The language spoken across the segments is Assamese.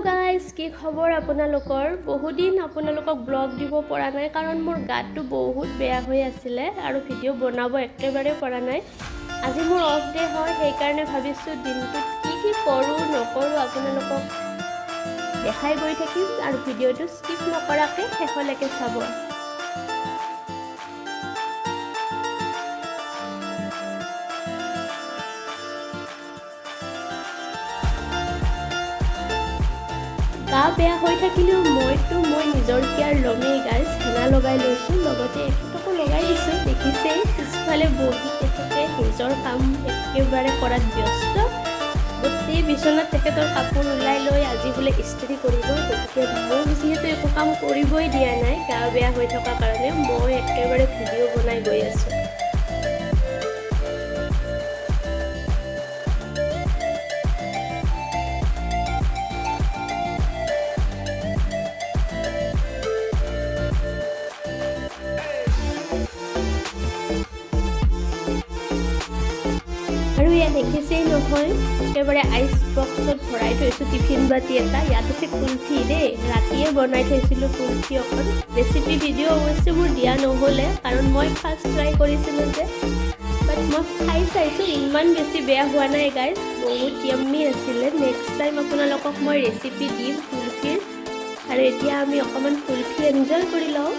গাইজ, কি খবৰ আপোনালোকৰ? বহুদিন আপোনালোকক ব্লগ দিব পৰা নাই কাৰণ মোৰ গাটো বহুত বেয়া হৈ আছিলে আৰু ভিডিঅ' বনাব একেবাৰে পৰা নাই। আজি মোৰ অফ ডে হয়, সেইকাৰণে ভাবিছোঁ দিনটোত কি কৰোঁ নকৰোঁ আপোনালোকক দেখাই গৈ থাকিম আৰু ভিডিঅ'টো স্কিপ নকৰাকৈ শেষলৈকে চাব। গা বেয়া হৈ থাকিলেও মই নিজৰ কেয়াৰ ল'মেই গাইজ। হেনা লগাই লৈছোঁ, লগতে এখেতকো লগাই দিছোঁ। দেখিছেই পিছফালে বহি তেখেতে নিজৰ কাম একেবাৰে কৰাত ব্যস্ত। গোটেই বিচনাত তেখেতৰ কাপোৰ ওলাই লৈ আজি বোলে ইস্ত্ৰি কৰিব। গতিকে মোক যিহেতু একো কাম কৰিবই দিয়া নাই গা বেয়া হৈ থকাৰ কাৰণে, মই একেবাৰে ভিডিঅ' বনাই গৈ আছোঁ। আৰু ইয়াত দেখিছেই নহয়, একেবাৰে আইচ বক্সত ভৰাই থৈছোঁ টিফিন বাতি এটা। ইয়াত আছে কুলফি দেই, ৰাতিয়ে বনাই থৈছিলোঁ কুলফি অকণ। ৰেচিপি ভিডিঅ' অৱশ্যে মোৰ দিয়া নহ'লে কাৰণ মই ফাৰ্ষ্ট ট্ৰাই কৰিছিলোঁ যে, বাট মই খাই চাইছোঁ, ইমান বেছি বেয়া হোৱা নাই গাইজ, বহুত য়াম্মি আছিলে। নেক্সট টাইম আপোনালোকক মই ৰেচিপি দিম কুলফিৰ। আৰু এতিয়া আমি অকণমান কুলফি এনজয় কৰি লওঁ।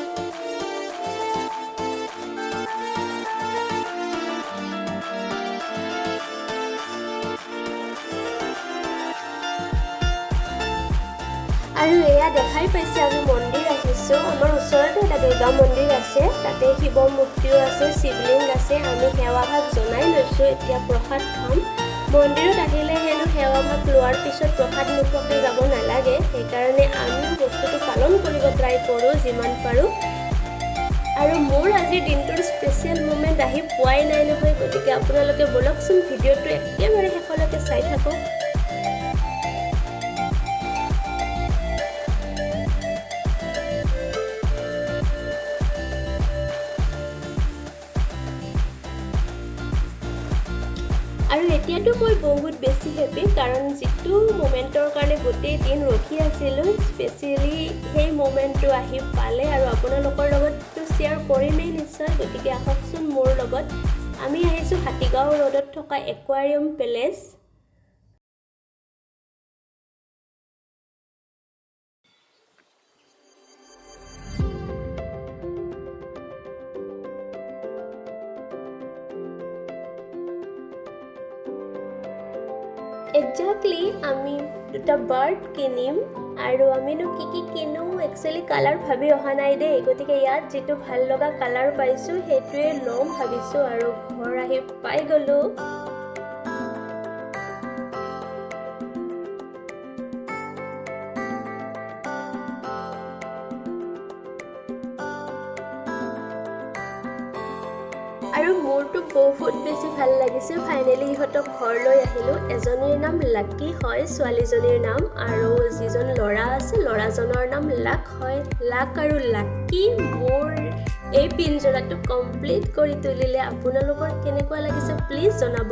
আৰু এয়া দেখাই পাইছে, আমি মন্দিৰ আহিছোঁ। আমাৰ ওচৰতে এটা দুৰ্গা মন্দিৰ আছে, তাতে শিৱ মূৰ্তিও আছে, শিৱলিংগ আছে। আমি সেৱা ভাগ জনাই লৈছোঁ, এতিয়া প্ৰসাদ খাম। মন্দিৰত আহিলে হেনো সেৱা ভাগ লোৱাৰ পিছত প্ৰসাদ নোখোৱাকৈ যাব নালাগে, সেইকাৰণে আমিও বস্তুটো পালন কৰিব ট্ৰাই কৰোঁ যিমান পাৰোঁ। আৰু মোৰ আজিৰ দিনটোৰ স্পেচিয়েল মুমেণ্ট আহি পোৱাই নাই নহয়, গতিকে আপোনালোকে বলকচোন ভিডিঅ'টো একেবাৰে শেষলৈকে চাই থাকক। আৰু এতিয়াতো মই বহুত বেছি হেপী, কাৰণ যিটো মোমেণ্টৰ কাৰণে গোটেই দিন ৰখি আছিলোঁ, স্পেচিয়েলি সেই মোমেণ্টটো আহি পালে আৰু আপোনালোকৰ লগততো শ্বেয়াৰ কৰিমেই নিশ্চয়। গতিকে আহকচোন মোৰ লগত। আমি আহিছোঁ হাতীগাঁও ৰোডত থকা একুৱাৰিয়াম পেলেচ। একজেক্টলি আমি দুটা বাৰ্ড কিনিম, আৰু আমিনো কি কিনো একচুৱেলি কালাৰ ভাবি অহা নাই দেই। গতিকে ইয়াত যিটো ভাল লগা কালাৰ পাইছোঁ সেইটোৱে ল'ম ভাবিছোঁ, আৰু ঘৰ আহি পাই গ'লোঁ। আৰু মোৰতো বহুত বেছি ভাল লাগিছে। ফাইনেলি ইহঁতক ঘৰলৈ আহিলোঁ। এজনীৰ নাম লাকি হয়, ছোৱালীজনীৰ নাম, আৰু যিজন ল'ৰা আছে ল'ৰাজনৰ নাম লাক হয়। লাক আৰু লাকি মোৰ এই পিঞ্জৰাটো কমপ্লিট কৰি তুলিলে। আপোনালোকৰ কেনেকুৱা লাগিছে প্লিজ জনাব।